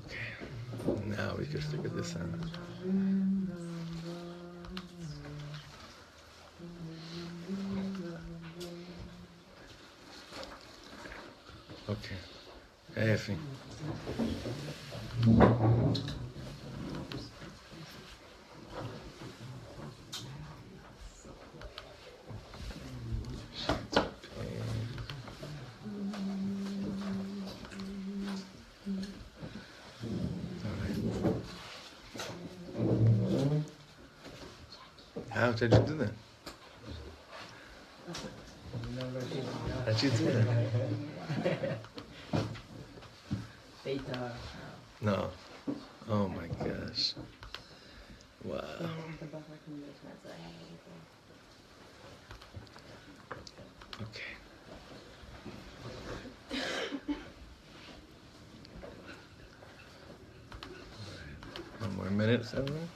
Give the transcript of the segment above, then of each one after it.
Okay, now we can figure this out. Okay. Hey, Effie. How did you do that? How'd you do that? No. Oh my gosh. Wow. Okay. One more minute, everyone.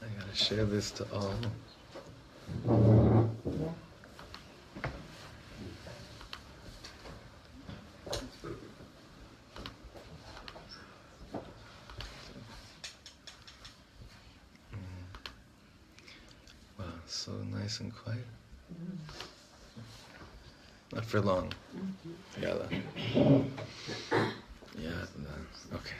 I gotta share this to all. Wow, so nice and quiet. Not for long. Yalla. Yeah, okay.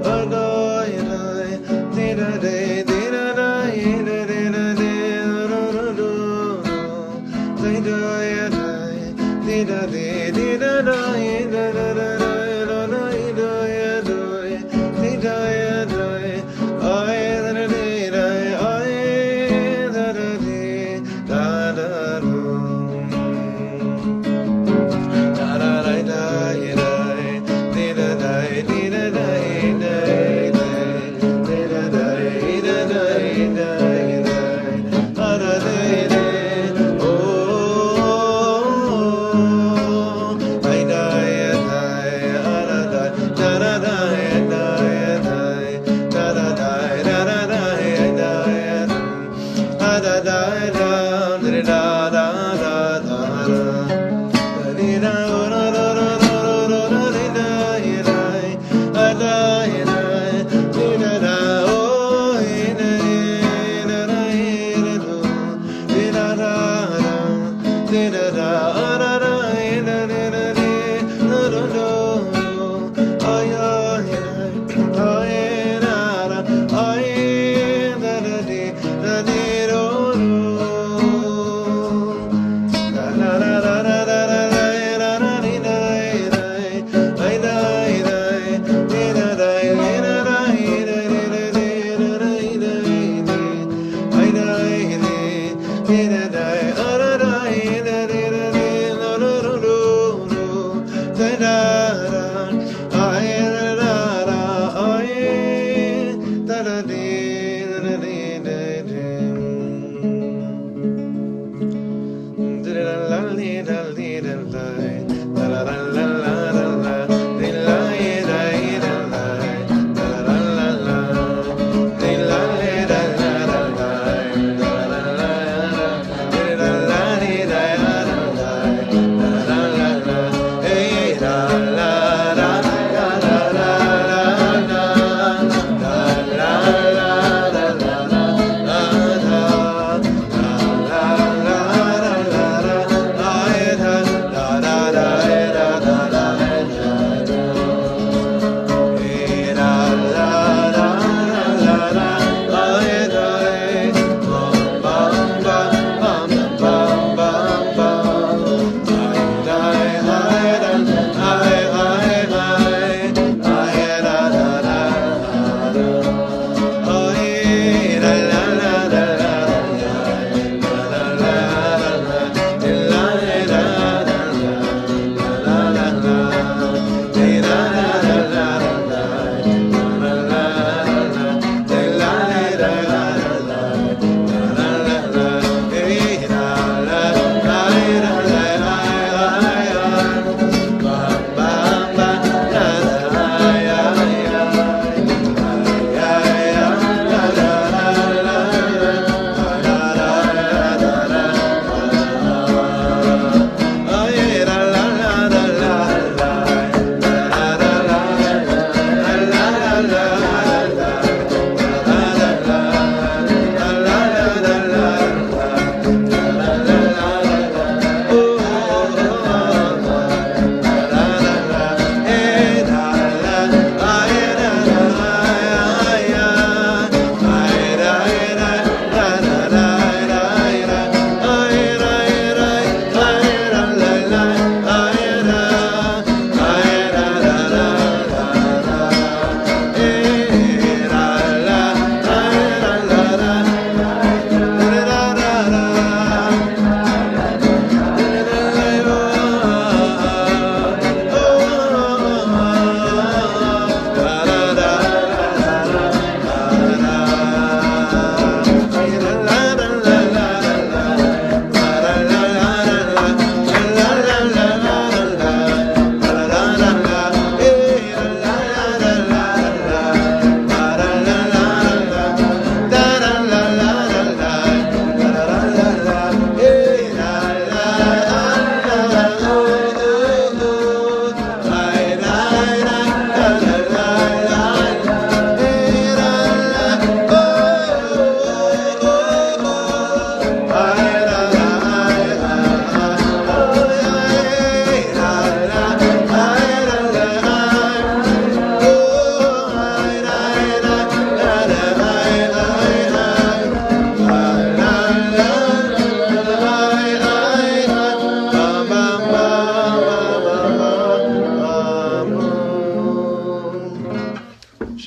Oh no.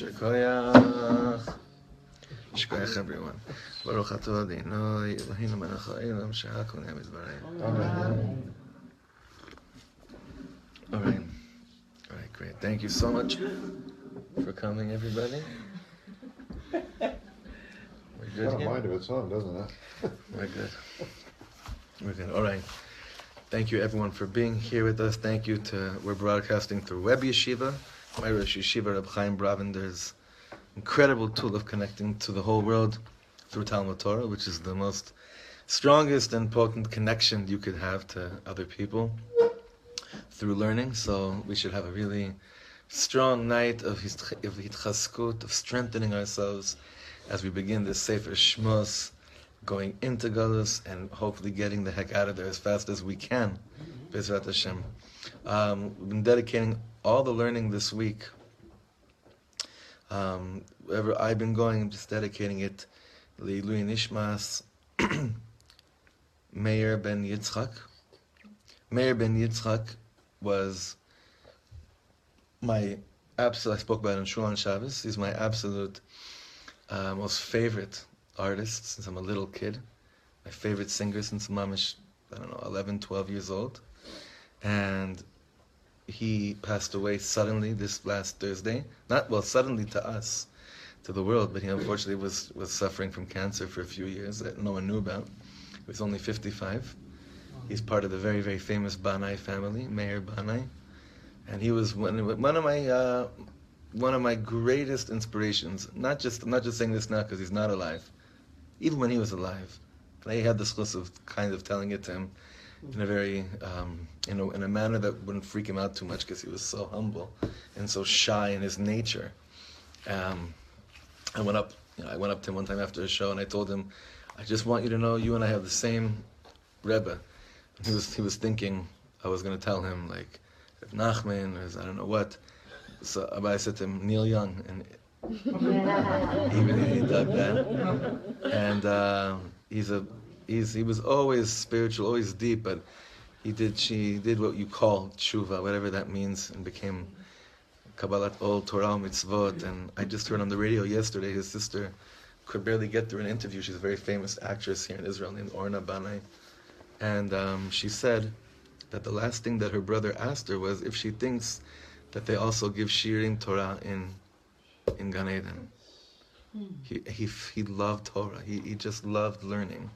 Yasher koyach. Shkoyach everyone. Baruch atah Adonai Eloheinu melech haolam shehakol nהיה b'dvareinu. Amen. All right. All right, great. Thank you so much for coming, everybody. We're good. I don't mind if it's on, doesn't it? We're good. We're good. All right. Thank you, everyone, for being here with us. Thank you we're broadcasting through Web Yeshiva, my Rosh Yeshiva, Reb Chaim Bravender's incredible tool of connecting to the whole world through Talmud Torah, which is the most strongest and potent connection you could have to other people through learning. So we should have a really strong night of hitchaskut, of strengthening ourselves as we begin this Sefer Shmos, going into Galus and hopefully getting the heck out of there as fast as we can. Bezrat Hashem. We've been dedicating all the learning this week. Wherever I've been going, I'm just dedicating it. Leilui Nishmas Meir ben Yitzchak. Meir ben Yitzchak was my absolute, I spoke about it in Shul on Shabbos. He's my absolute most favorite artist since I'm a little kid. My favorite singer since Mamish, 11, 12 years old. And he passed away suddenly this last Thursday. Suddenly to us, to the world, but he unfortunately was suffering from cancer for a few years that no one knew about. He was only 55. He's part of the very, very famous Banai family, Meir Banai. And he was one of my greatest inspirations. I'm not just saying this now because he's not alive. Even when he was alive, I had the schus of kind of telling it to him in a very, in a manner that wouldn't freak him out too much because he was so humble and so shy in his nature. I went up to him one time after a show and I told him, I just want you to know you and I have the same Rebbe. And he was thinking I was going to tell him like Nachman or I don't know what. So I said to him, Neil Young, and he dug that. And he was always spiritual, always deep, but she did what you call tshuva, whatever that means, and became Kabbalat Ol Torah Mitzvot. And I just heard on the radio yesterday, his sister could barely get through an interview. She's a very famous actress here in Israel named Orna Banai. And she said that the last thing that her brother asked her was if she thinks that they also give shirim Torah in Gan Eden. He loved Torah. He just loved learning.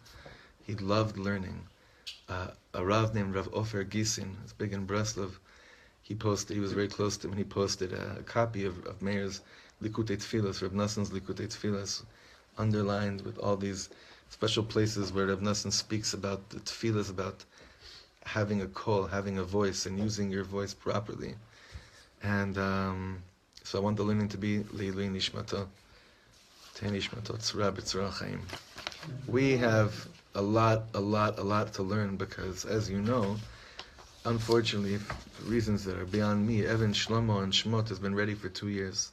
He loved learning. A Rav named Rav Ofer Gisin, who's big in Breslov, he was very close to him, and he posted a copy of Meir's Likutei Tfilas, Reb Nassan's Likutei Tfilas, underlined with all these special places where Reb Nassan speaks about the Tfilas, about having a call, having a voice, and using your voice properly. And so I want the learning to be Leilui Nishmato, Tei Nishmato, Tzra B'tzra Chaim. We have a lot to learn because, as you know, unfortunately, for reasons that are beyond me, Evan Shlomo and Shmot has been ready for 2 years.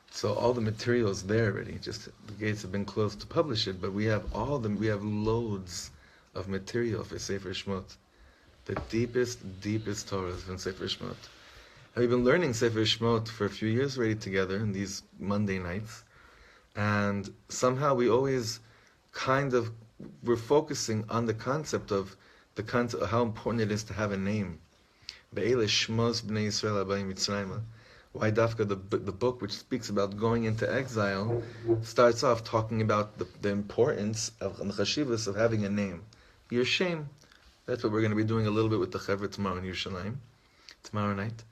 So all the material's there already. Just the gates have been closed to publish it, but we have loads of material for Sefer Shmot. The deepest Torah is in Sefer Shmot. And we've been learning Sefer Shmot for a few years already together in these Monday nights. And somehow we always we're focusing on the concept of how important it is to have a name. Be'ele Shmos Bnei Yisrael Abayim Mitzrayim. Why Dafka, the book which speaks about going into exile, starts off talking about the importance of the chashivas of having a name. Your shame. That's what we're going to be doing a little bit with the Chevra tomorrow in Yerushalayim, tomorrow night,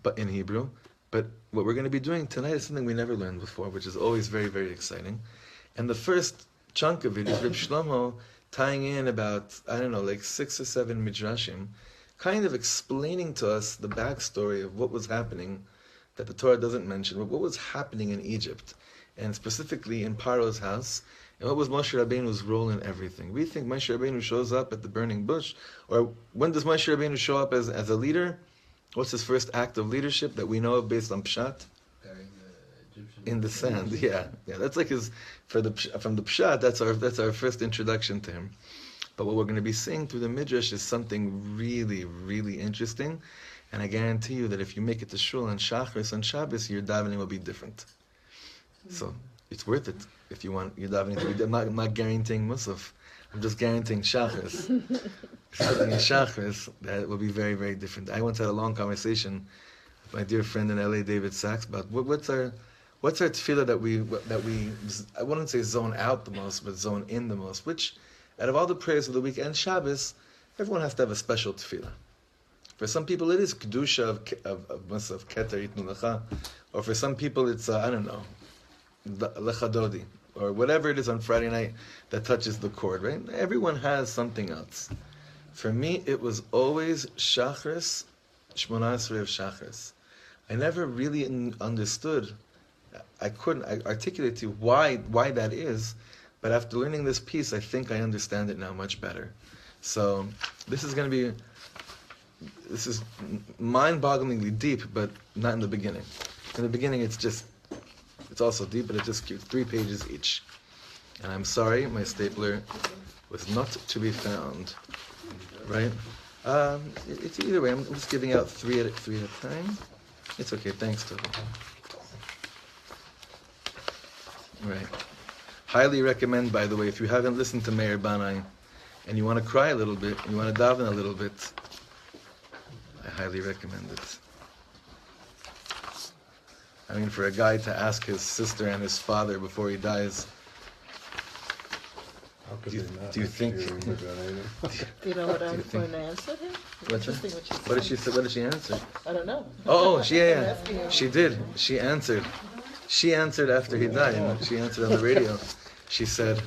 but in Hebrew. But what we're going to be doing tonight is something we never learned before, which is always very, very exciting. And the first chunk of it is Reb Shlomo tying in about, 6 or 7 midrashim, kind of explaining to us the backstory of what was happening that the Torah doesn't mention, but what was happening in Egypt, and specifically in Paro's house, and what was Moshe Rabbeinu's role in everything. We think Moshe Rabbeinu shows up at the burning bush, or when does Moshe Rabbeinu show up as a leader? What's his first act of leadership that we know of based on Pshat? Burying the Egyptian in the sand. Yeah. That's like from the Pshat. That's our first introduction to him. But what we're going to be seeing through the Midrash is something really, really interesting. And I guarantee you that if you make it to shul on Shachris on Shabbos, your davening will be different. So it's worth it if you want your davening to be. I'm not guaranteeing Musaf. I'm just guaranteeing Shachris. Studying in Shachris, that will be very, very different. I once had a long conversation with my dear friend in LA, David Sachs, about what's our tefillah that we I wouldn't say zone out the most, but zone in the most. Which, out of all the prayers of the week and Shabbos, everyone has to have a special tefillah. For some people, it is kedusha of Musaf Keter Yitnu Lecha, or for some people, it's I don't know, Lecha Dodi, or whatever it is on Friday night that touches the chord. Right? Everyone has something else. For me, it was always Shachris, Shmona Esrei of Shachris. I never really understood. I couldn't articulate to you why that is, but after learning this piece, I think I understand it now much better. So this is mind-bogglingly deep, but not in the beginning. In the beginning, it's also deep, but it's just cute. 3 pages each. And I'm sorry, my stapler was not to be found. Right? It's either way. I'm just giving out 3 at a time. It's okay. Thanks, Toby. Right. Highly recommend, by the way, if you haven't listened to Meir Banai and you want to cry a little bit, you want to daven a little bit, I highly recommend it. I mean, for a guy to ask his sister and his father before he dies, do you think? Do you know what I'm going to answer him? Interesting what she said. What did she say? What did she answer? I don't know. Oh, she did. She answered. She answered after he died. She answered on the radio. She said,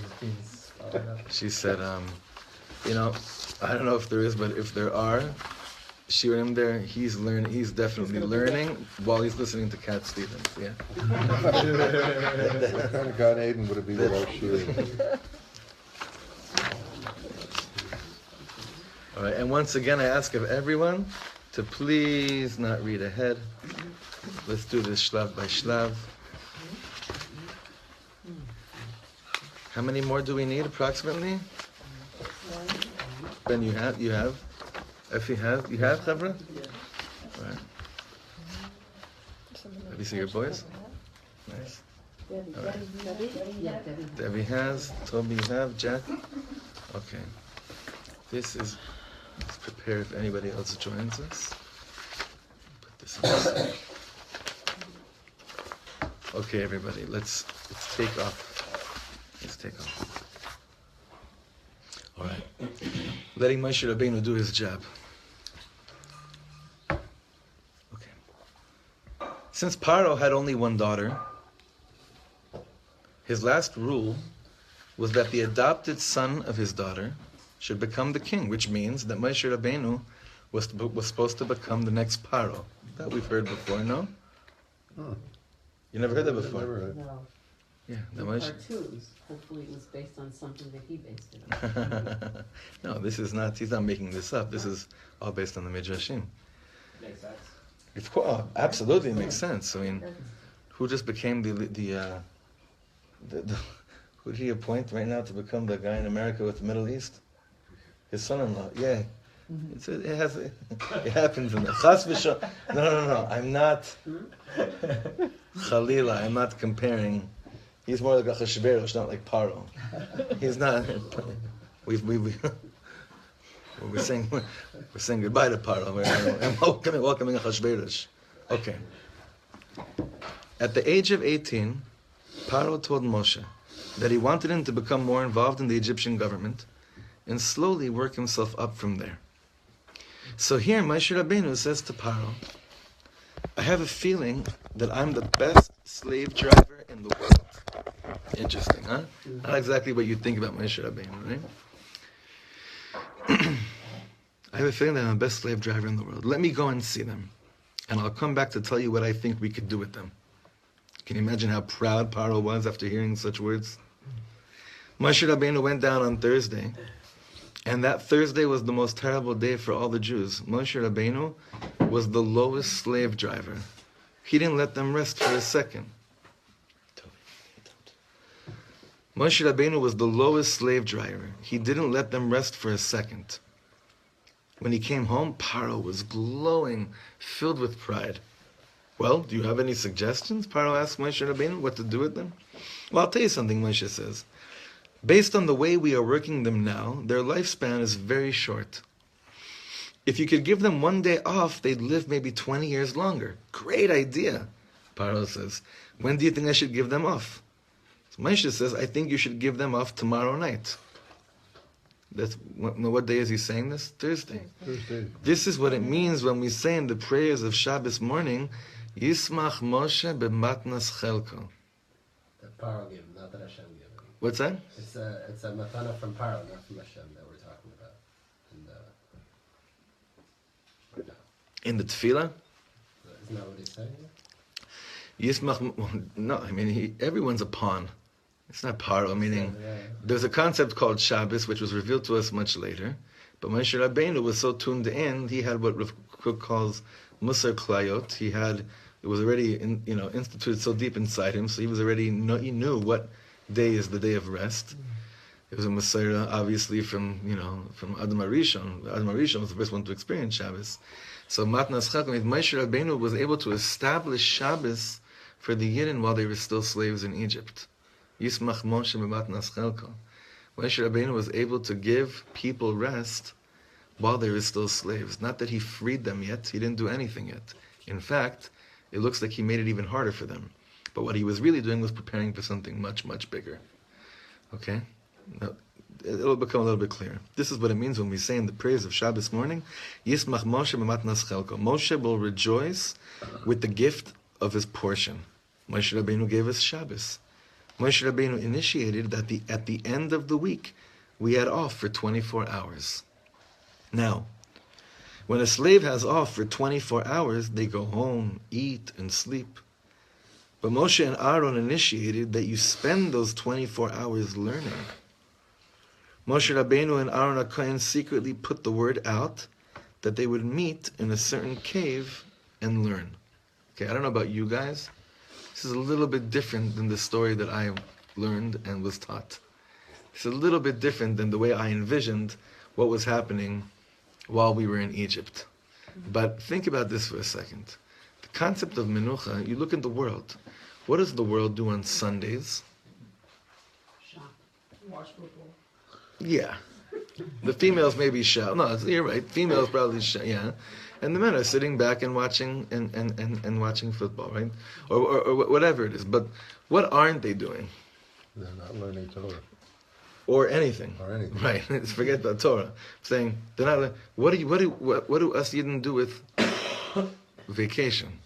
you know, I don't know if there is, but if there are, Shiurim there, he's definitely learning while he's listening to Cat Stevens. Yeah. What kind of Gan Eden would it be without Shiurim? All right, and once again, I ask of everyone to please not read ahead. Let's do this shlav by shlav. How many more do we need, approximately? Ben, you have? If you have, Chavra? All right. Have you seen your boys? Nice. All right. Debbie has, Toby, you have, Jack? Okay. Let's prepare if anybody else joins us. Put this on. Okay, everybody, let's take off. Let's take off. All right. Letting Moshe Rabbeinu do his job. Okay. Since Paro had only one daughter, his last rule was that the adopted son of his daughter should become the king, which means that Moshe Rabbeinu was supposed to become the next Paro. That we've heard before, no? Huh. You never heard that before? Never heard. No. Yeah, The Moshe. cartoons, hopefully it was based on something that he based it on. No, this is not. He's not making this up. This is all based on the Midrashim. Makes sense. Of course, absolutely makes sense. I mean, who just became the who did he appoint right now to become the guy in America with the Middle East? His son-in-law. Yeah, it happens in the Chas v'shon. No. I'm not. Chalila. I'm not comparing. He's more like a Chashverosh, not like Paro. He's not. We're saying goodbye to Paro. We're welcoming a Chashverosh. Okay. At the age of 18, Paro told Moshe that he wanted him to become more involved in the Egyptian government and slowly work himself up from there. So here Moshe Rabbeinu says to Paro, I have a feeling that I'm the best slave driver in the world. Interesting, huh? Not exactly what you think about Moshe Rabbeinu, right? I have a feeling that I'm the best slave driver in the world. Let me go and see them, and I'll come back to tell you what I think we could do with them. Can you imagine how proud Paro was after hearing such words? Moshe Rabbeinu went down on Thursday, and that Thursday was the most terrible day for all the Jews. Moshe Rabbeinu was the lowest slave driver. He didn't let them rest for a second. Moshe Rabbeinu was the lowest slave driver. He didn't let them rest for a second. When he came home, Paro was glowing, filled with pride. Well, do you have any suggestions? Paro asked Moshe Rabbeinu what to do with them. Well, I'll tell you something, Moshe says. Based on the way we are working them now, their lifespan is very short. If you could give them one day off, they'd live maybe 20 years longer. Great idea, Paro says. When do you think I should give them off? So Moshe says, I think you should give them off tomorrow night. What day is he saying this? Thursday. This is what it means when we say in the prayers of Shabbos morning, Yismach Moshe b'matnas chelko. That Paro gave, not that Hashem gave him. What's that? It's a matana from Paro, not from Hashem that we're talking about. In the tefillah? Isn't that what he's saying? Yismach, no, I mean, everyone's a pawn. It's not Paro, meaning there's a concept called Shabbos, which was revealed to us much later. But Moshe Rabbeinu was so tuned in, he had what Rav Kook calls Musar Klayot. It was already instituted so deep inside him, so he knew what day is the day of rest. It was a Messiah, obviously, from Adam HaRishon. Adam HaRishon was the first one to experience Shabbos. So Matnas Chelko, Moshe Rabbeinu was able to establish Shabbos for the Yidden while they were still slaves in Egypt. Yismach Moshe b'matnas chelko. Moshe Rabbeinu was able to give people rest while they were still slaves. Not that he freed them yet, he didn't do anything yet. In fact, it looks like he made it even harder for them. But what he was really doing was preparing for something much, much bigger. Okay? Now, it'll become a little bit clearer. This is what it means when we say in the prayers of Shabbos morning, Yismach Moshe b'matnas chelko. Moshe will rejoice with the gift of his portion. Moshe Rabbeinu gave us Shabbos. Moshe Rabbeinu initiated that at the end of the week, we had off for 24 hours. Now, when a slave has off for 24 hours, they go home, eat, and sleep. But Moshe and Aaron initiated that you spend those 24 hours learning. Moshe Rabbeinu and Aaron HaKohen secretly put the word out that they would meet in a certain cave and learn. Okay, I don't know about you guys. This is a little bit different than the story that I learned and was taught. It's a little bit different than the way I envisioned what was happening while we were in Egypt. But think about this for a second. The concept of menucha, you look at the world. What does the world do on Sundays? Shop. Watch football. Yeah. The females maybe shout. No, you're right. Females probably shout, yeah. And the men are sitting back and watching and watching football, right? Or whatever it is. But what aren't they doing? They're not learning Torah. Or anything. Or anything. Right. Forget about Torah. I'm saying they're not. What do us Yidden do with vacation?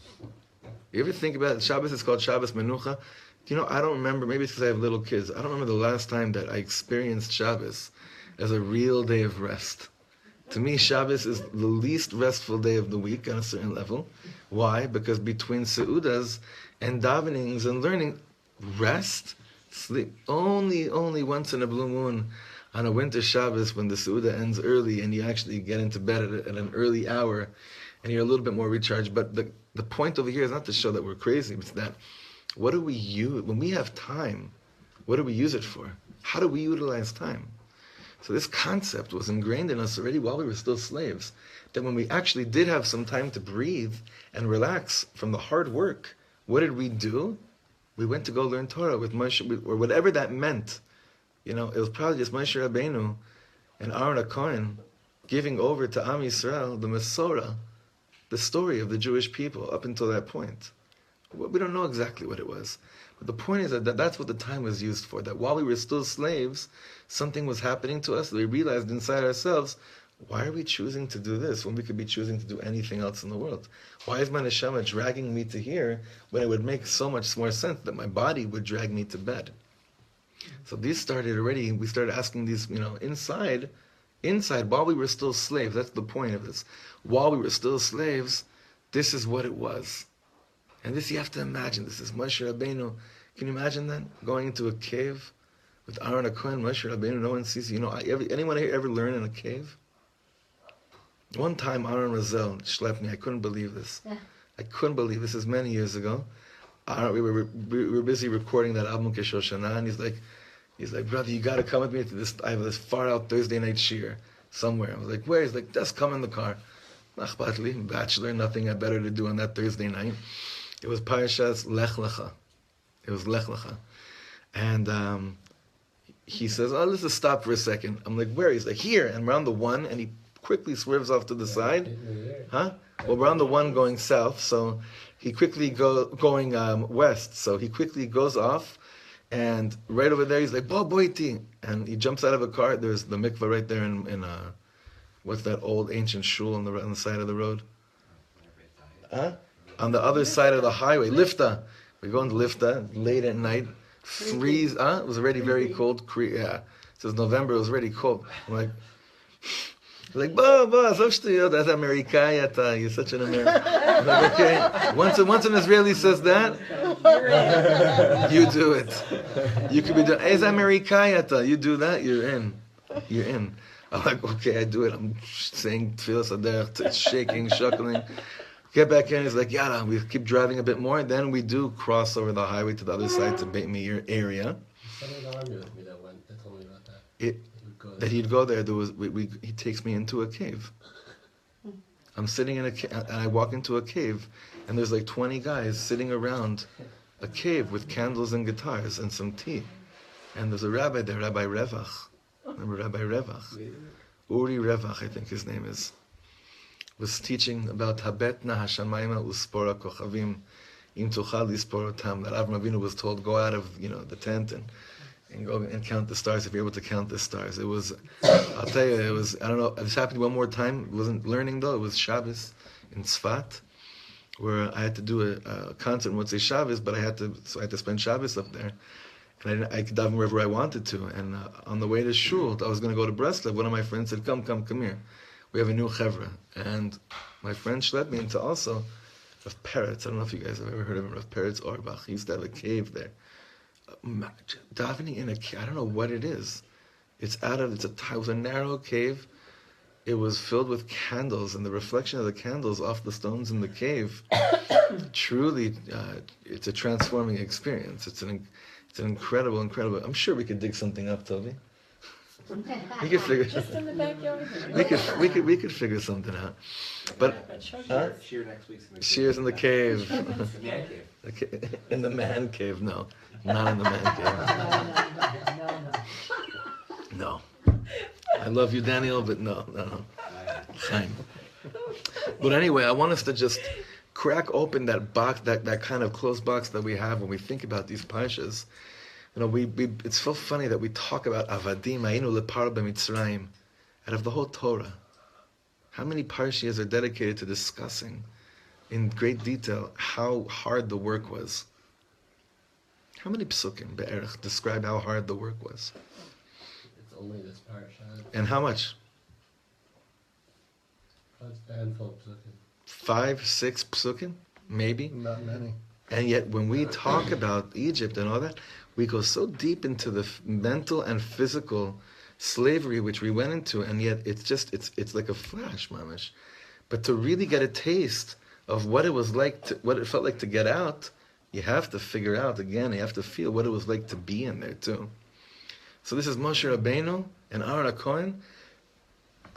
You ever think about it? Shabbos is called Shabbos Menucha. I don't remember. Maybe it's because I have little kids. I don't remember the last time that I experienced Shabbos as a real day of rest. To me, Shabbos is the least restful day of the week on a certain level. Why? Because between seudas and davenings and learning, rest, sleep, only once in a blue moon on a winter Shabbos when the seuda ends early and you actually get into bed at an early hour and you're a little bit more recharged. But the point over here is not to show that we're crazy, it's that what do we use, when we have time, what do we use it for? How do we utilize time? So this concept was ingrained in us already while we were still slaves, that when we actually did have some time to breathe and relax from the hard work, what did we do? We went to go learn Torah with Moshe, or whatever that meant. It was probably just Moshe Rabbeinu and Aaron HaKohen giving over to Am Yisrael, the Masorah, the story of the Jewish people up until that point. We don't know exactly what it was. But the point is that that's what the time was used for, that while we were still slaves, something was happening to us that we realized inside ourselves, why are we choosing to do this when we could be choosing to do anything else in the world? Why is my neshama dragging me to here when it would make so much more sense that my body would drag me to bed? So these started already, we started asking these, inside, while we were still slaves, that's the point of this. While we were still slaves, this is what it was. And this you have to imagine. This is Moshe Rabbeinu. Can you imagine that? Going into a cave with Aaron HaKohen, Moshe Rabbeinu, no one sees you. Anyone here ever learn in a cave? One time Aaron Razel schlepped me. I couldn't believe this. I couldn't believe this. This is many years ago. We were busy recording that album Keshoshana, and he's like, brother, you got to come with me to this. I have this far out Thursday night shiur. somewhere. I was like, where? He's like, just come in the car. Nachbatli, bachelor, nothing better to do on that Thursday night. It was Parashas Lech Lecha. It was Lech Lecha. And he says, oh, let's just stop for a second. I'm like, where? He's like, here. And we're on the one, and he quickly swerves off to the side. Huh? Well, we're on the one going south, so he quickly going west. So he quickly goes off, and right over there, he's like, bo boiti. And he jumps out of a car. There's the mikvah right there in what's that old ancient shul on the side of the road? Huh? On the other side of the highway. Lifta. We go into Lifta late at night. Freeze. It was already very cold. Yeah. It says November. It was already cold. I'm like, Bo, that's Amerikaya. You're such an American. I'm like, okay. Once an Israeli says that, you do it. You could be doing, Ez Amerikaya. You do that, you're in. You're in. I'm like, okay, I do it. I'm saying Tfilas Aderech, shaking, shuckling. Get back in. He's like, yada. We keep driving a bit more. Then we do cross over the highway to the other side to Beit Meir area. Somebody in the army with me that told me about that. That he'd go there. He takes me into a cave. I'm sitting in a cave, and I walk into a cave, and there's like 20 guys sitting around a cave with candles and guitars and some tea. And there's a rabbi there, Rabbi Revach. Remember Rabbi Revach? Uri Revach, I think his name is. Was teaching about Habetna Hashamayma Uspora Kochavim Im Tuchal Lispor Otam. That Avram Avinu was told, go out of the tent and go and count the stars if you're able to count the stars. It was, I'll tell you, it was, I don't know, this happened one more time. It wasn't learning though, it was Shabbos in Tzfat, where I had to do a concert in Motzei Shabbos, but I had to spend Shabbos up there. And I could daven wherever I wanted to. And on the way to Shul, I was going to go to Breslov. One of my friends said, come here. We have a new chevra. And my friend schlepped me into also Rav Peretz. I don't know if you guys have ever heard of him, Rav Peretz Orbach. He used to have a cave there. Davening in a cave, I don't know what it is. It was a narrow cave. It was filled with candles, and the reflection of the candles off the stones in the cave, truly, it's a transforming experience. It's an incredible. I'm sure we could dig something up, Toby. We could figure. Just in the backyard. We could figure something out. But Shear next week's in the Shear's in the cave. The man cave. In the man cave, no. Not in the man cave. No. I love you, Daniel, but no. Fine. But anyway, I want us to just crack open that box, that kind of closed box that we have when we think about these parashas. It's so funny that we talk about Avadim, Ainu lepar b'Mitzrayim, out of the whole Torah. How many parashas are dedicated to discussing in great detail how hard the work was? How many psukim be'erech describe how hard the work was? It's only this parasha. And how much? It's a handful of psukim. 5, 6 psukim? Maybe? Not many. And yet when we talk about Egypt and all that, we go so deep into the mental and physical slavery which we went into, and yet it's like a flash, mamish. But to really get a taste of what it was like, what it felt like to get out, you have to figure out again, you have to feel what it was like to be in there too. So this is Moshe Rabbeinu and Aaron HaKohen.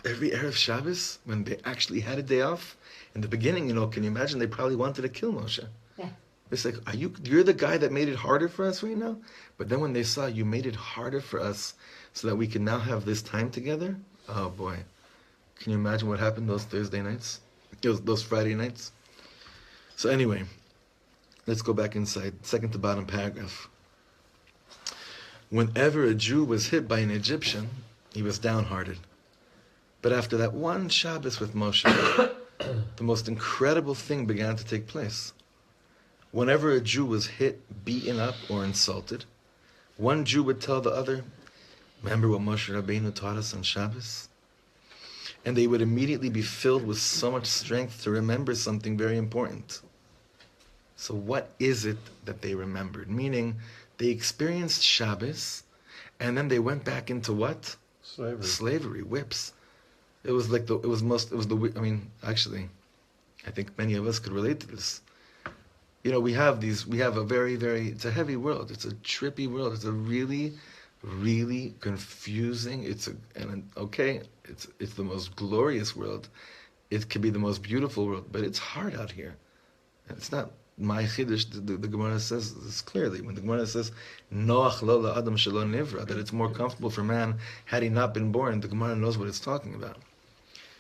Every Erev Shabbos, when they actually had a day off, in the beginning, can you imagine they probably wanted to kill Moshe? Yeah. It's like, you're the guy that made it harder for us right now? But then when they saw you made it harder for us so that we can now have this time together, oh boy. Can you imagine what happened those Thursday nights? Those Friday nights? So anyway, let's go back inside. Second to bottom paragraph. Whenever a Jew was hit by an Egyptian, he was downhearted. But after that one Shabbos with Moshe, the most incredible thing began to take place. Whenever a Jew was hit, beaten up, or insulted, one Jew would tell the other, remember what Moshe Rabbeinu taught us on Shabbos? And they would immediately be filled with so much strength to remember something very important. So what is it that they remembered? Meaning, they experienced Shabbos, and then they went back into what? Slavery, whips. Actually, I think many of us could relate to this. We have a very, very, it's a heavy world. It's a trippy world. It's a really really confusing. It's the most glorious world. It could be the most beautiful world, but it's hard out here. And it's not my chiddush. The Gemara says this clearly. When the Gemara says Noach lo la'adam shelo nivra, that it's more comfortable for man had he not been born, the Gemara knows what it's talking about.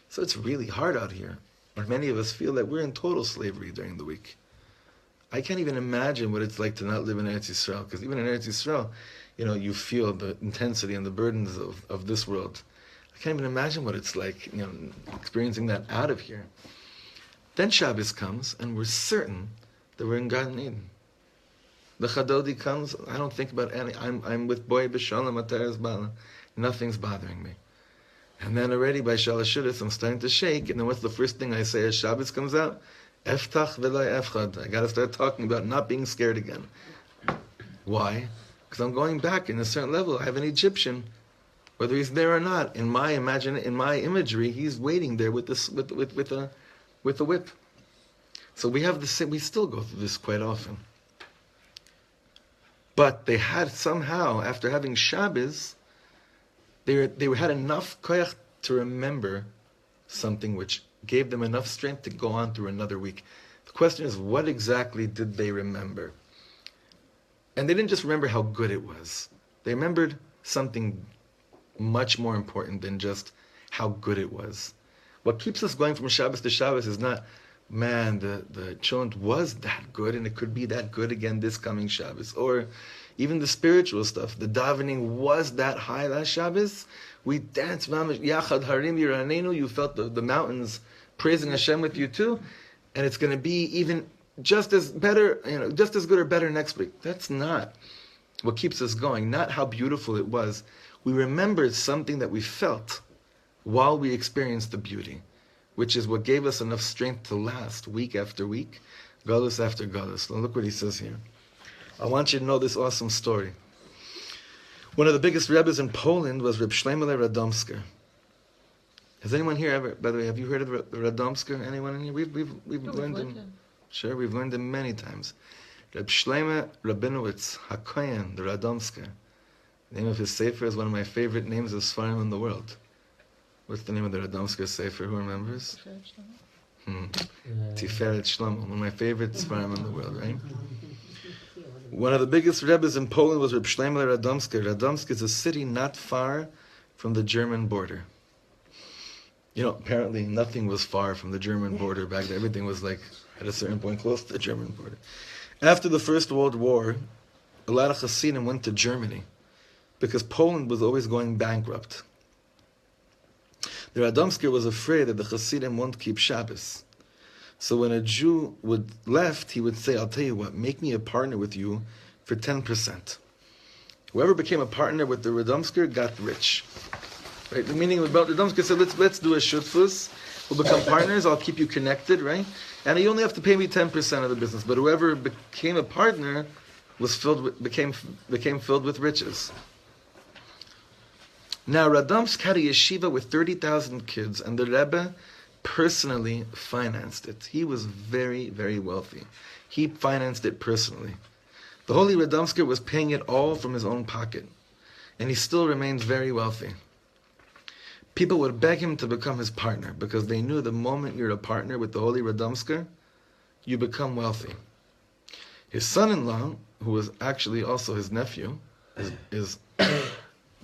So it's really hard out here. Or many of us feel that we're in total slavery during the week. I can't even imagine what it's like to not live in Eretz Yisrael, because even in Eretz Yisrael, you feel the intensity and the burdens of this world. I can't even imagine what it's like, experiencing that out of here. Then Shabbos comes, and we're certain that we're in Garden Eden. The Chadodi comes, I don't think about any, I'm with Boy B'Shalom Ataras Bala. Nothing's bothering me. And then already by Shalosh Shudas, I'm starting to shake, and then what's the first thing I say as Shabbos comes out? Eftach v'lo efchad. I got to start talking about not being scared again. Why? Because I'm going back in a certain level. I have an Egyptian, whether he's there or not. In my imagery, he's waiting there with a whip. So we have this. We still go through this quite often. But they had somehow, after having Shabbos, they had enough koyach to remember something which gave them enough strength to go on through another week. The question is, what exactly did they remember? And they didn't just remember how good it was. They remembered something much more important than just how good it was. What keeps us going from Shabbos to Shabbos is not, man, the chont was that good, and it could be that good again this coming Shabbos. Or even the spiritual stuff. The davening was that high last Shabbos. We danced, Yachad Harim Yiranenu. You felt the mountains praising Hashem with you too. And it's going to be even just as better, just as good or better next week. That's not what keeps us going. Not how beautiful it was. We remembered something that we felt while we experienced the beauty, which is what gave us enough strength to last week after week, galus after galus. Now look what he says here. I want you to know this awesome story. One of the biggest rebbes in Poland was Reb Shlomo Radomsker. Has anyone here ever, by the way, have you heard of Radomsker? Anyone in here? We've learned him. Sure, we've learned him many times. Reb Shlomo Rabinowitz HaKoyen, the Radomsker. The name of his sefer is one of my favorite names of Sfarim in the world. What's the name of the Radomsker sefer? Who remembers? Tiferet Shlomo. One of my favorite Sfarim in the world, right? One of the biggest rebbes in Poland was Reb Shlomo Radomsker. Radomsk is a city not far from the German border. Apparently nothing was far from the German border back then. Everything was like, at a certain point, close to the German border. After the First World War, a lot of Hasidim went to Germany because Poland was always going bankrupt. The Radomsker was afraid that the Hasidim won't keep Shabbos. So when a Jew left, he would say, I'll tell you what, make me a partner with you for 10%. Whoever became a partner with the Radomsker got rich. Right? The meaning about Radomsker said, let's do a shutfus. We'll become partners. I'll keep you connected, right? And you only have to pay me 10% of the business. But whoever became a partner became filled with riches. Now Radomsk had a yeshiva with 30,000 kids, and the Rebbe personally financed it. He was very, very wealthy. He financed it personally. The holy Radomsker was paying it all from his own pocket, and he still remains very wealthy. People would beg him to become his partner because they knew the moment you're a partner with the holy Radomsker, you become wealthy. His son-in-law, who was actually also his nephew, his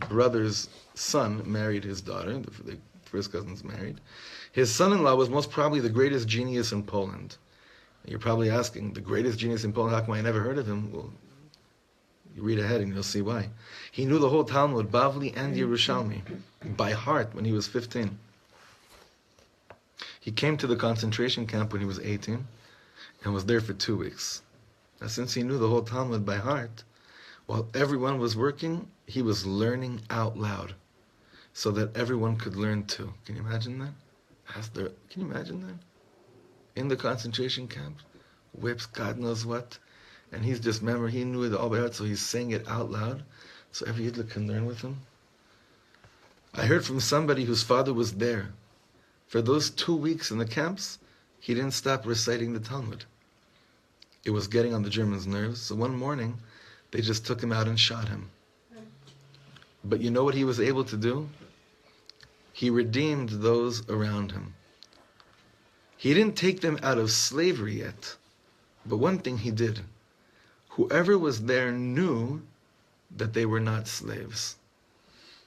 brother's son married his daughter, the first cousin's married. His son-in-law was most probably the greatest genius in Poland. You're probably asking, the greatest genius in Poland, how come I never heard of him? Well, you read ahead and you'll see why. He knew the whole Talmud, Bavli and Yerushalmi, by heart when he was 15. He came to the concentration camp when he was 18 and was there for 2 weeks. Now, since he knew the whole Talmud by heart, while everyone was working, he was learning out loud so that everyone could learn too. Can you imagine that? Can you imagine that? In the concentration camp, whips, God knows what, and he's just he knew it all by heart, so he's saying it out loud so every Yiddish can learn with him. I heard from somebody whose father was there. For those 2 weeks in the camps, he didn't stop reciting the Talmud. It was getting on the Germans' nerves, so one morning, they just took him out and shot him. But you know what he was able to do? He redeemed those around him. He didn't take them out of slavery yet. But one thing he did. Whoever was there knew that they were not slaves.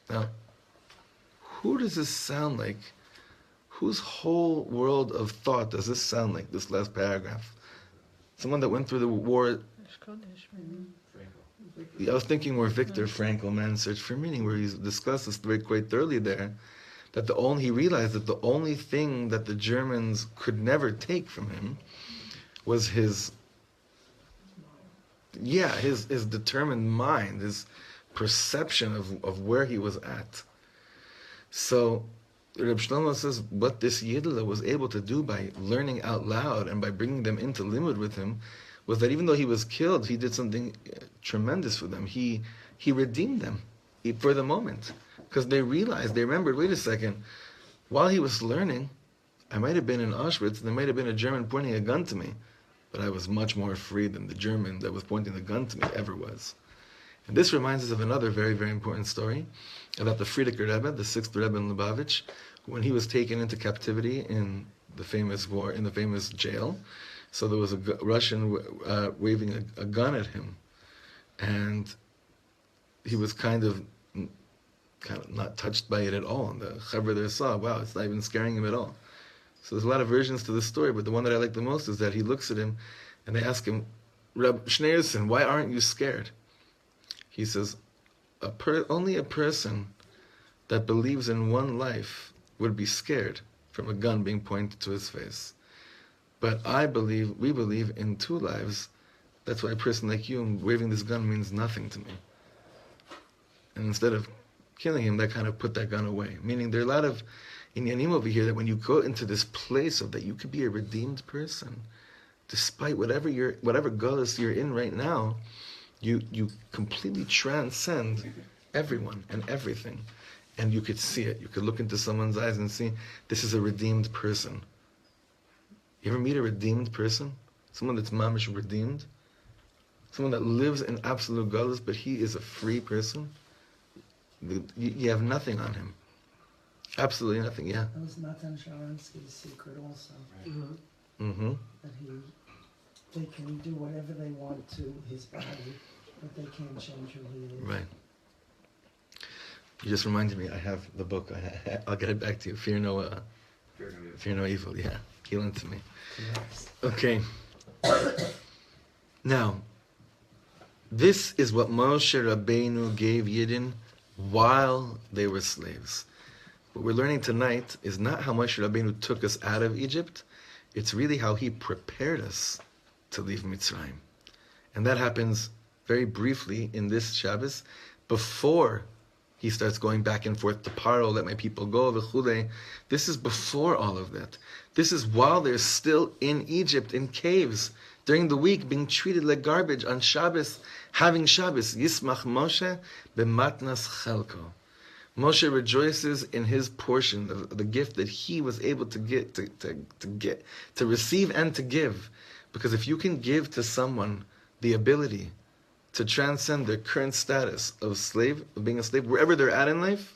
Now, who does this sound like? Whose whole world of thought does this sound like, this last paragraph? Someone that went through the war. I was thinking more Viktor Frankl, Man's Search for Meaning, where he discussed this quite thoroughly there, that he realized that the only thing that the Germans could never take from him was his determined mind, his perception of where he was at. So Reb Shlomo says what this Yidla was able to do by learning out loud and by bringing them into limud with him was that even though he was killed, he did something tremendous for them. He redeemed them for the moment, because they remembered, wait a second, while he was learning, I might have been in Auschwitz, there might have been a German pointing a gun to me, but I was much more free than the German that was pointing the gun to me ever was. And this reminds us of another very, very important story about the Frierdiker Rebbe, the 6th Rebbe in Lubavitch, when he was taken into captivity in the famous war, in the famous jail. So there was a Russian waving a gun at him, and he was kind of not touched by it at all. And the Chaver there saw, wow, it's not even scaring him at all. So there's a lot of versions to the story, but the one that I like the most is that he looks at him, and they ask him, Reb Schneerson, why aren't you scared? He says, only a person that believes in one life would be scared from a gun being pointed to his face. But we believe in 2 lives. That's why a person like you waving this gun means nothing to me. And instead of killing him, that kind of put that gun away. Meaning there are a lot of inyanim over here that when you go into this place of that you could be a redeemed person, despite whatever gullus you're in right now, you completely transcend everyone and everything. And you could see it. You could look into someone's eyes and see, this is a redeemed person. You ever meet a redeemed person? Someone that's mamish redeemed? Someone that lives in absolute gullus, but he is a free person? You have nothing on him. Absolutely nothing, yeah. That was Natan Sharansky's secret also. Mm-hmm. That they can do whatever they want to his body, but they can't change who he is. Right. You just reminded me, I have the book. I'll get it back to you. Fear no evil, yeah. Heal into me. Okay. Now, this is what Moshe Rabbeinu gave Yidden while they were slaves. What we're learning tonight is not how Moshe Rabbeinu took us out of Egypt, it's really how he prepared us to leave Mitzrayim. And that happens very briefly in this Shabbos, before he starts going back and forth to Paro, let my people go, v'chulei. This is before all of that. This is while they're still in Egypt, in caves, during the week, being treated like garbage, on Shabbos, having Shabbos. Yismach Moshe b'matnas chelko. Moshe rejoices in his portion, the gift that he was able to get, to receive and to give. Because if you can give to someone the ability to transcend their current status of slave, of being a slave, wherever they're at in life,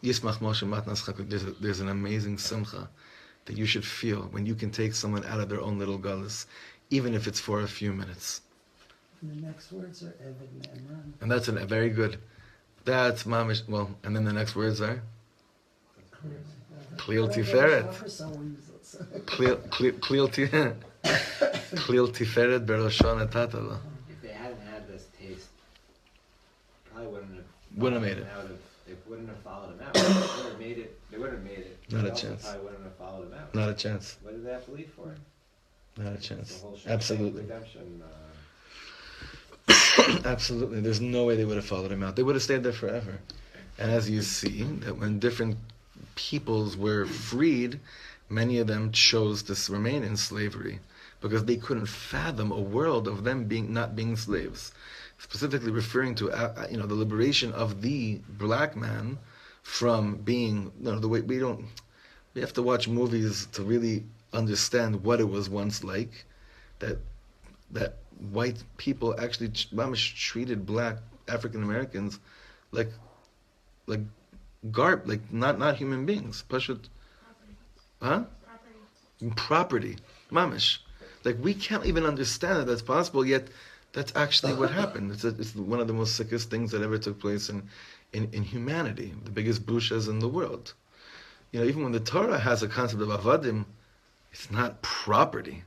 Yismach Moshe matnas chelko. There's an amazing simcha that you should feel when you can take someone out of their own little gullus, even if it's for a few minutes. And the next words are Eved Ne'emran. And that's very good. That's mamish. Well, and then the next words are Klil Tiferet. Klil Tiferet Beroshon Etatala. If they hadn't had this taste, probably Wouldn't have made it. They wouldn't have followed him out. They wouldn't have made it. Not They a also chance. Probably wouldn't have followed him out. Not a chance. What did they have to leave for? Not a The chance. whole Absolutely. redemption. Absolutely. There's no way they would have followed him out. They would have stayed there forever. And as you see, that when different peoples were freed, many of them chose to remain in slavery because they couldn't fathom a world of them not being slaves. Specifically referring to the liberation of the black man from being the way we have to watch movies to really understand what it was once like, that white people actually treated black African Americans like not human beings. Pashut, huh? Property, mamish. Like we can't even understand that that's possible. Yet, that's actually what happened. It's one of the most sickest things that ever took place in humanity. The biggest bushas in the world. Even when the Torah has a concept of avadim, it's not property.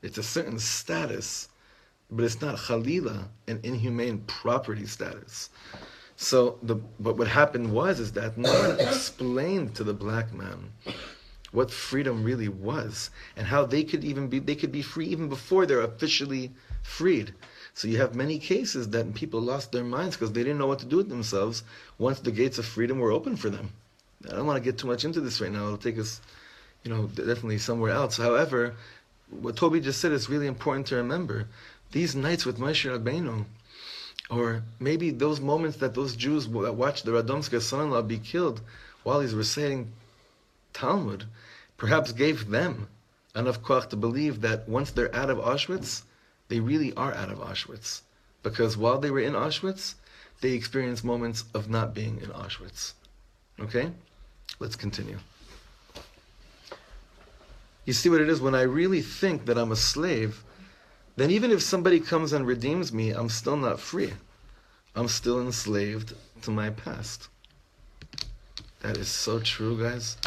It's a certain status, but it's not chalila, an inhumane property status. So, but what happened is that no one explained to the black man what freedom really was, and how they could be free even before they're officially freed. So you have many cases that people lost their minds because they didn't know what to do with themselves once the gates of freedom were open for them. I don't want to get too much into this right now. It'll take us, definitely somewhere else. However, what Toby just said is really important to remember. These nights with Moshe Rabbeinu, or maybe those moments that those Jews that watched the Radomska's son-in-law be killed while he's reciting Talmud, perhaps gave them enough koach to believe that once they're out of Auschwitz, they really are out of Auschwitz. Because while they were in Auschwitz, they experienced moments of not being in Auschwitz. Okay? Let's continue. You see what it is? When I really think that I'm a slave, then even if somebody comes and redeems me, I'm still not free. I'm still enslaved to my past. That is so true, guys.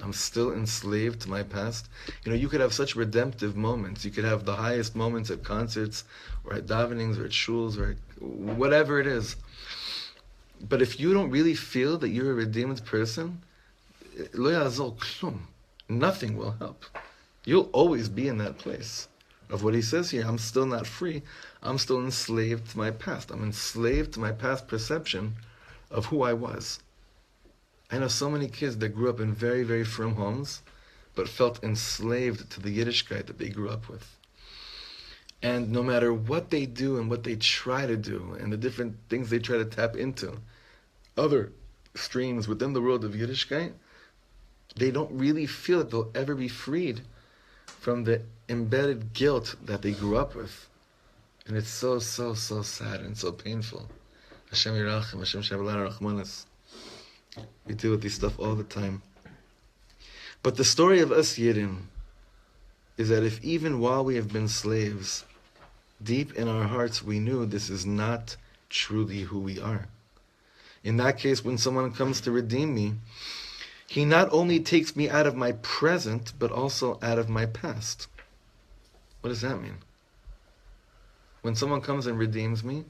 I'm still enslaved to my past. You could have such redemptive moments. You could have the highest moments at concerts, or at davenings, or at shuls, or whatever it is. But if you don't really feel that you're a redeemed person, lo ya'azor klum. Nothing will help. You'll always be in that place of what he says here. I'm still not free. I'm still enslaved to my past. I'm enslaved to my past perception of who I was. I know so many kids that grew up in very, very firm homes, but felt enslaved to the Yiddishkeit that they grew up with. And no matter what they do and what they try to do, and the different things they try to tap into, other streams within the world of Yiddishkeit, they don't really feel that they'll ever be freed from the embedded guilt that they grew up with. And it's so, so, so sad and so painful. Hashem yirachem, Hashem she'av rachmanis. We deal with this stuff all the time. But the story of us Yidden is that if even while we have been slaves, deep in our hearts we knew this is not truly who we are. In that case, when someone comes to redeem me, he not only takes me out of my present, but also out of my past. What does that mean? When someone comes and redeems me,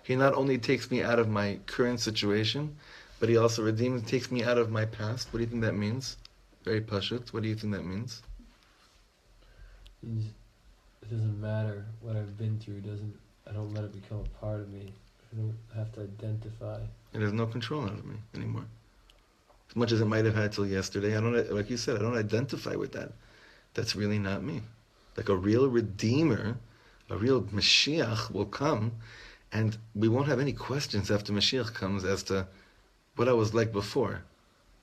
he not only takes me out of my current situation, but he also takes me out of my past. What do you think that means? Very pashut. What do you think that means? It doesn't matter what I've been through. I don't let it become a part of me. I don't have to identify. It has no control out of me anymore. As much as it might have had till yesterday, like you said, I don't identify with that. That's really not me. Like a real Redeemer, a real Mashiach will come, and we won't have any questions after Mashiach comes as to what I was like before.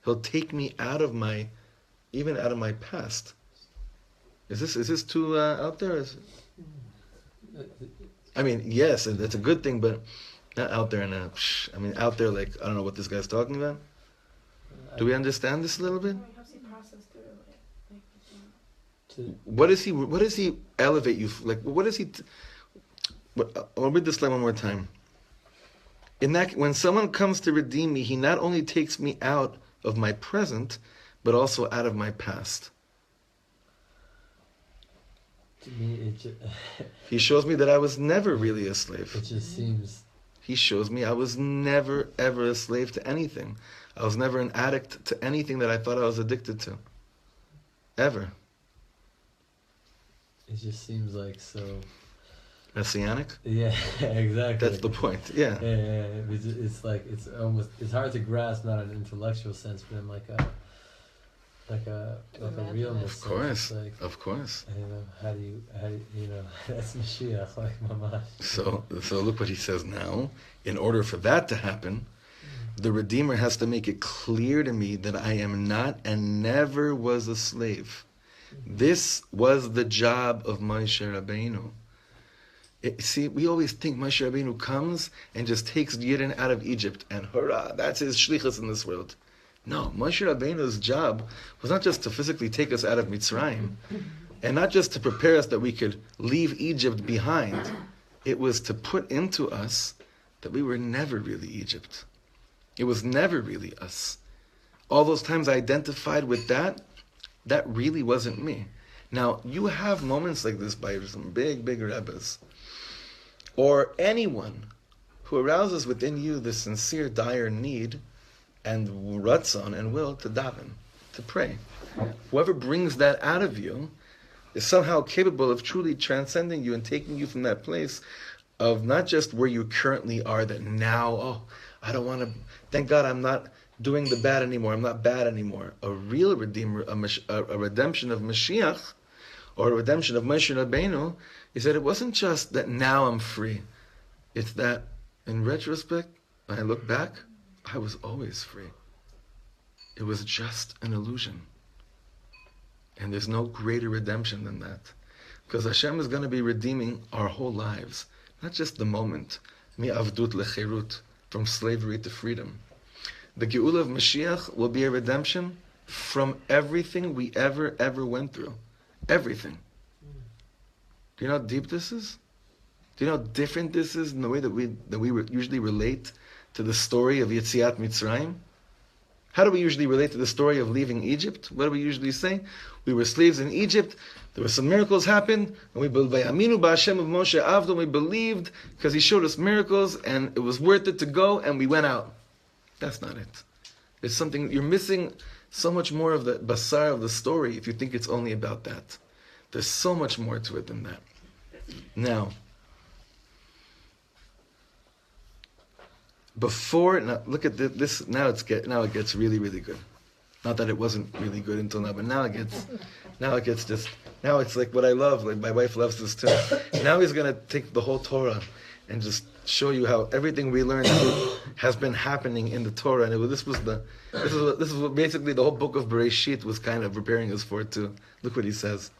He'll take me out of my past. Is this too out there? I mean, yes, that's a good thing, but not out there out there like, I don't know what this guy's talking about. Do we understand this a little bit? What does he elevate you? Like, what does he... I'll read this line one more time. When someone comes to redeem me, he not only takes me out of my present, but also out of my past. To me, he shows me that I was never really a slave. It just seems... He shows me I was never, ever a slave to anything. I was never an addict to anything that I thought I was addicted to. Ever. It just seems like so... Messianic? Yeah, exactly. That's the point, yeah. Yeah. It's like, it's hard to grasp, not in an intellectual sense, but in like a realness. Of course. How do you that's Mashiach, like mamash. So look what he says now. In order for that to happen, the Redeemer has to make it clear to me that I am not and never was a slave. This was the job of Moshe Rabbeinu. See, we always think Moshe Rabbeinu comes and just takes Yidden out of Egypt, and hurrah, that's his shlichus in this world. No, Moshe Rabbeinu's job was not just to physically take us out of Mitzrayim, and not just to prepare us that we could leave Egypt behind. It was to put into us that we were never really Egypt. It was never really us. All those times I identified with that really wasn't me. Now, you have moments like this by some big Rebbes, or anyone who arouses within you the sincere, dire need and ratzon and will to daven, to pray. Whoever brings that out of you is somehow capable of truly transcending you and taking you from that place of not just where you currently are, that now, I don't want to, thank God I'm not doing the bad anymore, I'm not bad anymore. A real redeemer, a redemption of Mashiach, or a redemption of Moshe Rabbeinu, is that it wasn't just that now I'm free. It's that, in retrospect, when I look back, I was always free. It was just an illusion. And there's no greater redemption than that. Because Hashem is going to be redeeming our whole lives. Not just the moment. Mi avdut lecherut, from slavery to freedom. The Geula of Mashiach will be a redemption from everything we ever went through. Everything. Do you know how deep this is? Do you know how different this is in the way that we usually relate to the story of Yetziat Mitzrayim? How do we usually relate to the story of leaving Egypt? What do we usually say? We were slaves in Egypt. There were some miracles happened, and we Aminu b'Hashem of Moshe Avdol. We believed because he showed us miracles, and it was worth it to go, and we went out. That's not it. It's something you're missing. So much more of the basar of the story if you think it's only about that. There's so much more to it than that. Now, look at this. Now it gets really good. Not that it wasn't really good until now, but now it's like what I love. Like my wife loves this too. Now he's gonna take the whole Torah and just show you how everything we learned has been happening in the Torah, and this was what basically the whole book of Bereshit was kind of preparing us for too. Look what he says.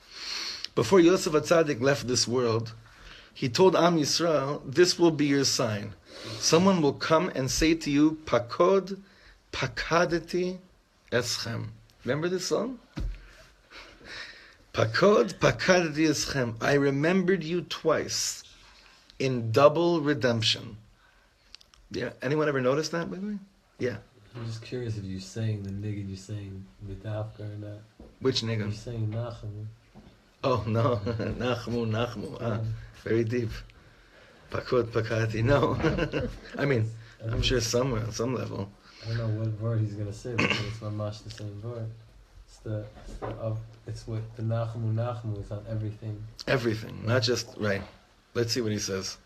Before Yosef HaTzadik left this world, he told Am Yisrael, "This will be your sign. Someone will come and say to you, Pakod, Pakadati Eschem." Remember this song? Pakod, Pakadati Eschem. I remembered you twice. In double redemption. Yeah, anyone ever noticed that, by the way? Yeah. I'm just curious if you're saying the nigga you're saying Mitafka or not. Which nigga? You're saying Nachamu. Oh, no. Nachmu. Ah, very deep. Pakot, Pakati. No. I mean, I'm sure somewhere, on some level. I don't know what word he's going to say, but it's mamash the same word. It's what the Nachamu is on everything. Everything, not just, right. Let's see what he says.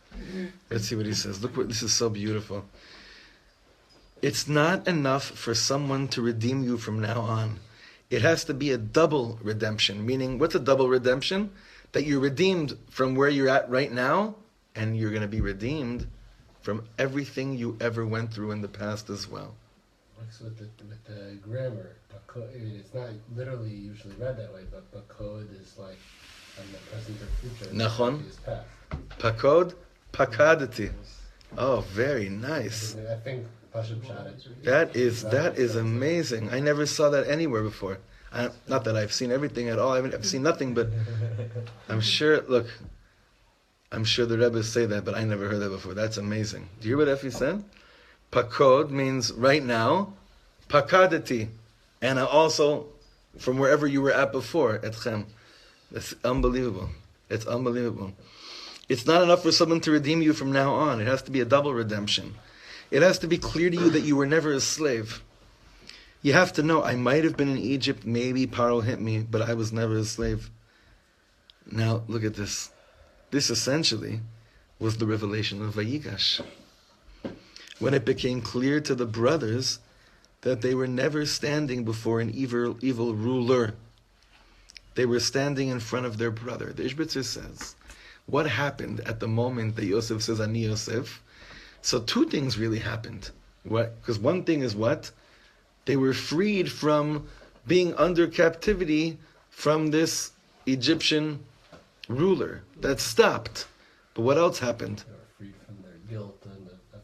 Look, this is so beautiful. It's not enough for someone to redeem you from now on. It has to be a double redemption. Meaning, what's a double redemption? That you're redeemed from where you're at right now, and you're going to be redeemed from everything you ever went through in the past as well. Works with the grammar. It's not literally usually read that way, but bakod is like on the present or future. Nachon. Is past. Pakod, pakadati. Oh, very nice. I think Pashut shot it. That is amazing. I never saw that anywhere before. Not that I've seen everything at all. I've seen nothing, but I'm sure. Look, I'm sure the Rebbe say that, but I never heard that before. That's amazing. Do you hear what Effie said? Pakod means right now. Pakadati, and also from wherever you were at before. Etchem. That's unbelievable. It's unbelievable. It's not enough for someone to redeem you from now on. It has to be a double redemption. It has to be clear to you that you were never a slave. You have to know, I might have been in Egypt, maybe Paro hit me, but I was never a slave. Now, look at this. This essentially was the revelation of Vayigash. When it became clear to the brothers that they were never standing before an evil ruler. They were standing in front of their brother. The Ishbitzer says, what happened at the moment that Yosef says, Ani Yosef? So two things really happened. What? Because one thing is what? They were freed from being under captivity from this Egyptian ruler. That stopped. But what else happened? They were freed from their guilt and of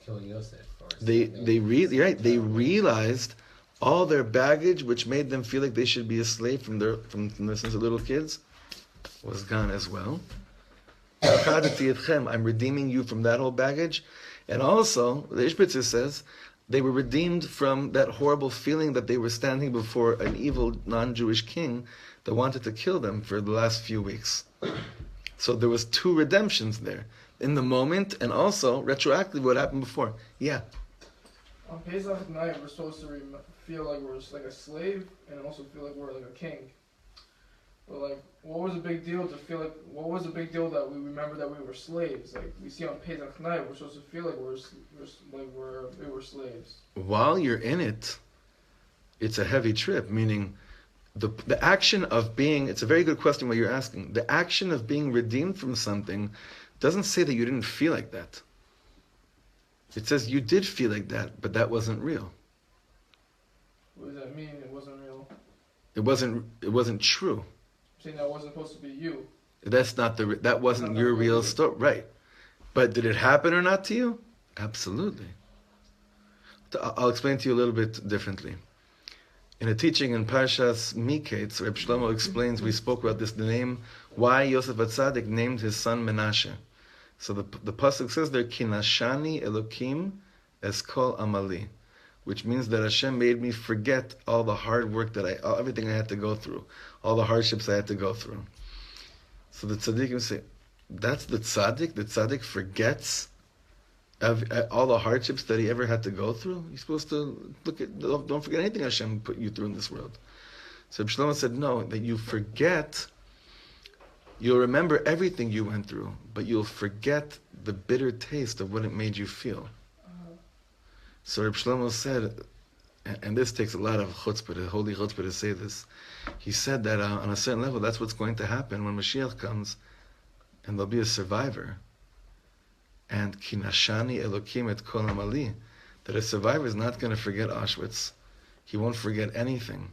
killing Yosef. They realized all their baggage, which made them feel like they should be a slave from since they're little kids, was gone as well. I'm redeeming you from that whole baggage. And also, the Ishbitzer says, they were redeemed from that horrible feeling that they were standing before an evil non-Jewish king that wanted to kill them for the last few weeks. So there was two redemptions there. In the moment, and also retroactively what happened before. Yeah. On Pesach night, we're supposed to feel like we're just like a slave, and also feel like we're like a king. But like, what was the big deal to feel like? What was the big deal that we remember that we were slaves? Like we see on Pesach night, we're supposed to feel like we were slaves. While you're in it, it's a heavy trip. Meaning, the action of being. It's a very good question what you're asking. The action of being redeemed from something doesn't say that you didn't feel like that. It says you did feel like that, but that wasn't real. What does that mean? It wasn't real. It wasn't true. I'm saying that wasn't supposed to be you. That wasn't your real story, right? But did it happen or not to you? Absolutely. I'll explain to you a little bit differently. In a teaching in Parshas Miketz, Reb Shlomo explains, we spoke about this, the name, why Yosef HaTzadik named his son Menashe. So the pasuk says there, Kinashani Elokim Eskol Amali, which means that Hashem made me forget all the hard work everything I had to go through, all the hardships I had to go through. So the tzaddikim say, that's the tzaddik? The tzaddik forgets all the hardships that he ever had to go through? You're supposed to don't forget anything Hashem put you through in this world. So Shlomo said, no, that you forget, you'll remember everything you went through, but you'll forget the bitter taste of what it made you feel. So Reb Shlomo said, and this takes a lot of chutzpah, a holy chutzpah to say this, he said that on a certain level, that's what's going to happen when Mashiach comes, and there'll be a survivor. And kinashani Elokim et kol amali, that a survivor is not going to forget Auschwitz. He won't forget anything.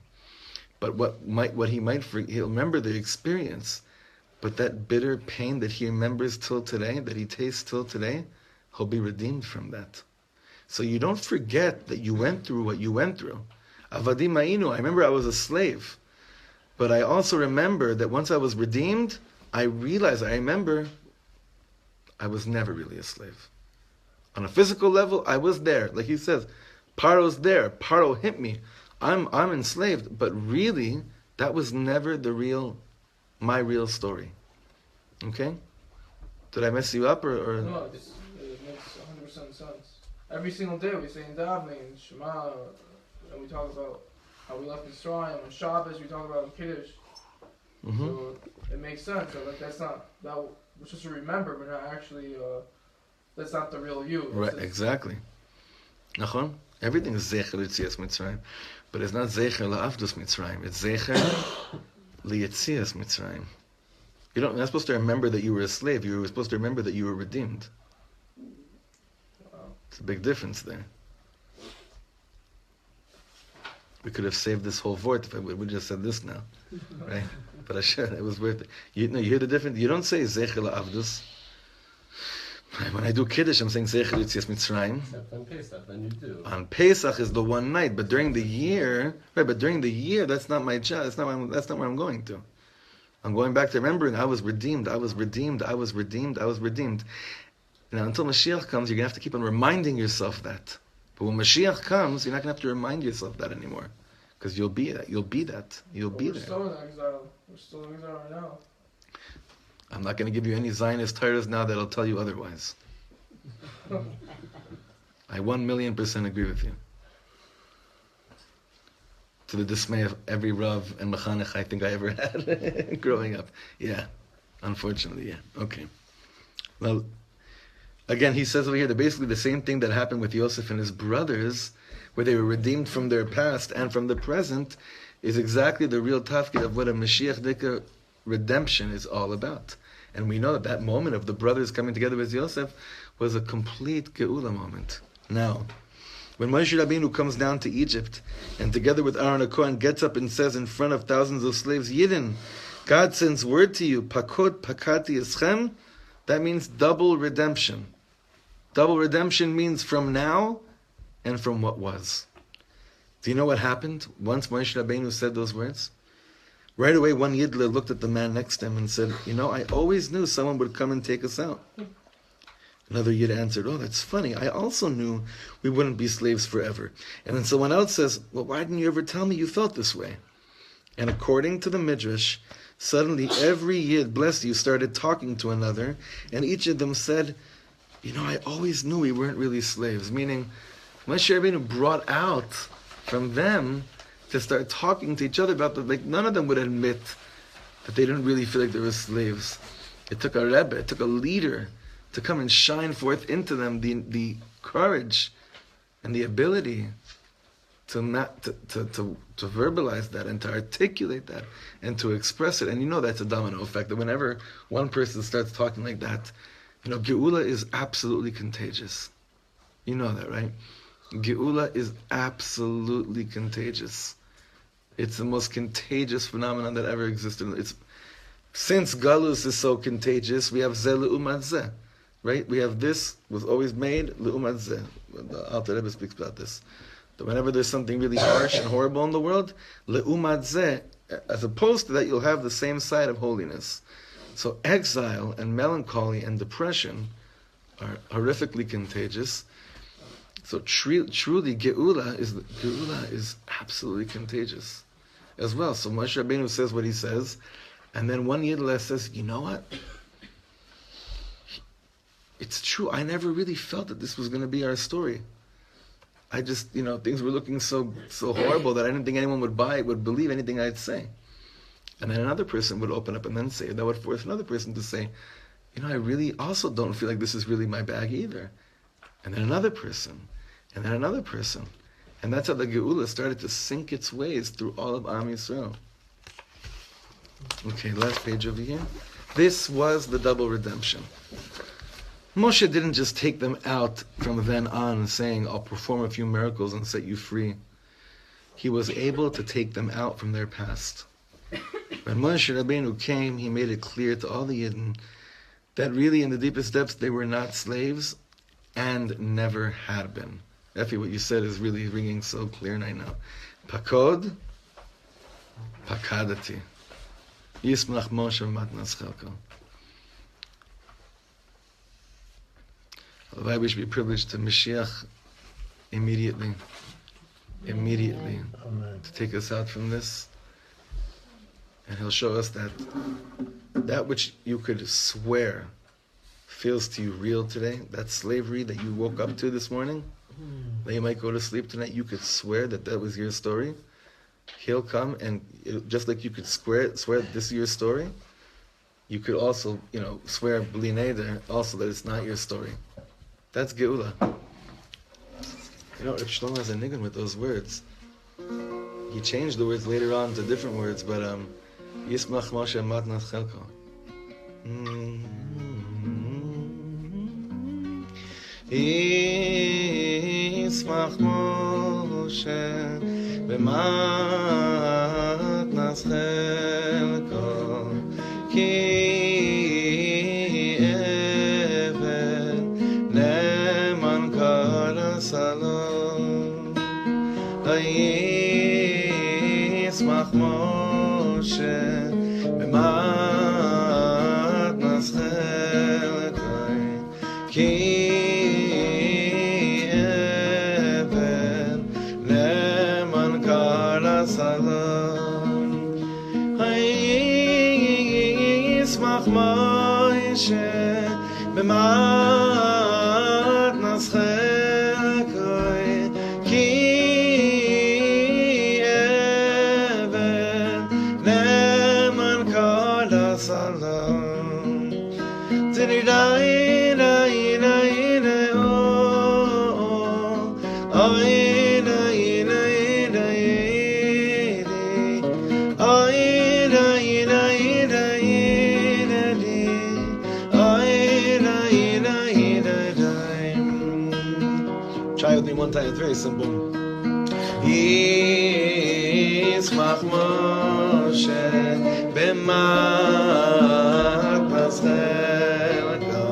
But what he might forget, he'll remember the experience, but that bitter pain that he remembers till today, that he tastes till today, he'll be redeemed from that. So you don't forget that you went through what you went through. Avadim ma'inu, I remember I was a slave. But I also remember that once I was redeemed, I remember I was never really a slave. On a physical level, I was there. Like he says, Paro's there. Paro hit me. I'm enslaved. But really, that was never my real story. Okay? Did I mess you up or? No, it makes 100% sense. Every single day we say in Davening, Shema, and we talk about how we left Mitzrayim. On Shabbos we talk about Kiddush. Mm-hmm. So it makes sense. So like we're supposed to remember, but not actually. That's not the real you. Right, exactly. Nachon? Everything is zecher l'yetzias Mitzrayim, but it's not zecher la'avdus Mitzrayim. It's zecher l'yetzias Mitzrayim. You're not supposed to remember that you were a slave. You were supposed to remember that you were redeemed. It's a big difference there. We could have saved this whole vort if we just said this now, right? But I should. It was worth it. You hear the difference? You don't say zecher la'avdus. When I do Kiddush, I'm saying zecher l'yetzias Mitzrayim. Except on Pesach, then you do. On Pesach is the one night, but during the year, right? But during the year, that's not my job. That's not where I'm going to. I'm going back to remembering I was redeemed. I was redeemed. I was redeemed. I was redeemed. Now, until Mashiach comes, you're gonna have to keep on reminding yourself that. But when Mashiach comes, you're not gonna have to remind yourself that anymore, because you'll be that. You'll be that. You'll be there. We're still in exile. We're still in exile right now. I'm not going to give you any Zionist titles now that'll tell you otherwise. I 1,000,000% agree with you. To the dismay of every Rav and Mechanech I think I ever had growing up. Yeah, unfortunately, yeah. Okay. Well, again, he says over here that basically the same thing that happened with Yosef and his brothers, where they were redeemed from their past and from the present, is exactly the real tafkid of what a Mashiach Dika redemption is all about. And we know that moment of the brothers coming together with Yosef was a complete Geula moment. Now, when Moshe Rabbeinu comes down to Egypt, and together with Aaron HaKohen gets up and says in front of thousands of slaves, Yidden, God sends word to you, Pakod pakati eschem, That means double redemption. Double redemption means from now and from what was. Do you know what happened once Moshe Rabbeinu said those words? Right away, one Yidler looked at the man next to him and said, I always knew someone would come and take us out. Another Yid answered, oh, that's funny. I also knew we wouldn't be slaves forever. And then someone else says, well, why didn't you ever tell me you felt this way? And according to the Midrash, suddenly every Yid, bless you, started talking to another, and each of them said, I always knew we weren't really slaves. Meaning, Moshe Rabbeinu brought out from them to start talking to each other about none of them would admit that they didn't really feel like they were slaves. It took a Rebbe, it took a leader to come and shine forth into them the courage and the ability to verbalize that and to articulate that and to express it. And that's a domino effect, that whenever one person starts talking like that, Geula is absolutely contagious. You know that, right? Geula is absolutely contagious. It's the most contagious phenomenon that ever existed. Since Galus is so contagious, we have Zeh Le'umat Zeh, right? We have this was always made Le'umat Zeh. The Alter Rebbe speaks about this. That whenever there's something really harsh and horrible in the world, Le'umat Zeh, as opposed to that, you'll have the same side of holiness. So exile and melancholy and depression are horrifically contagious. So truly, Geula is absolutely contagious as well. So Moshe Rabbeinu says what he says, and then one Yidler says, you know what? It's true. I never really felt that this was going to be our story. I just, things were looking so horrible that I didn't think anyone would believe anything I'd say. And then another person would open up and then say, that would force another person to say, I really also don't feel like this is really my bag either. And then another person, and then another person. And that's how the Geula started to sink its ways through all of Am Yisrael. Okay, last page over here. This was the double redemption. Moshe didn't just take them out from then on saying, I'll perform a few miracles and set you free. He was able to take them out from their past. When Moshe Rabbeinu came, he made it clear to all the Yidden that really in the deepest depths they were not slaves and never had been. Effie, what you said is really ringing so clear right now. Pakod, pakadati. Yismach Moshe matnas chelko. Rabbi, we should be privileged to Mashiach immediately, Amen. to take us out from this. And he'll show us that which you could swear feels to you real today, that slavery that you woke up to this morning, that you might go to sleep tonight, you could swear that was your story. He'll come and just like you could swear this is your story, you could also, swear b'li neder, also that it's not your story. That's Geula. Reb Shlomo has a nigun with those words. He changed the words later on to different words, but Yismach Moshe matnas chelko. Yismach Moshe b'matnas chelko ki eved leman kara salom Yismach Moshe b'matnas chelko ki b'matnas chelkoi ki eved leman kol hasalom tiridai dai dai dai oh oi dai dai dai oi dai dai dai Try with me one time, it's very simple. Yismach Moshe b'matnas chelko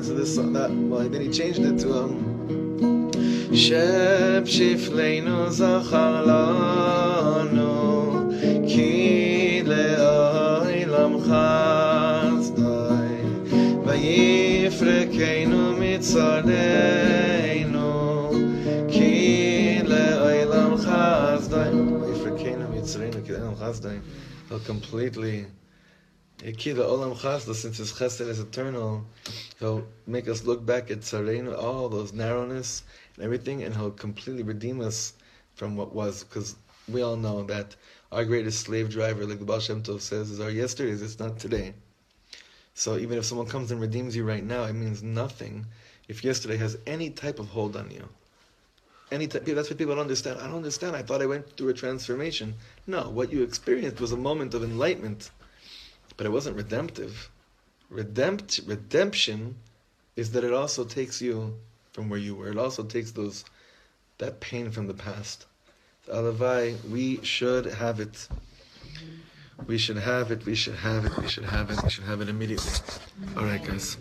words of this song. Then he changed it to Sheb Shifleinu Zachar Lanu Ki Le'olam Chazdai Vayifrekeinu Mitzarenu Ki Le'olam Chazdai Vayifrekeinu Mitzarenu Ki Le'olam Chazdai. He'll completely Ki Le'olam Chazdai, since his chesed is eternal, he'll make us look back at Tzarenu, all those narrowness and everything, and he'll completely redeem us from what was, because we all know that our greatest slave driver, like the Baal Shem Tov says, is our yesterdays, it's not today. So even if someone comes and redeems you right now, it means nothing if yesterday has any type of hold on you. That's what people don't understand. I don't understand. I thought I went through a transformation. No, what you experienced was a moment of enlightenment, but it wasn't redemptive. Redemption is that it also takes you from where you were. It also takes that pain from the past. So, Alavai, we should have it. We should have it. We should have it. We should have it. We should have it immediately. All right, guys.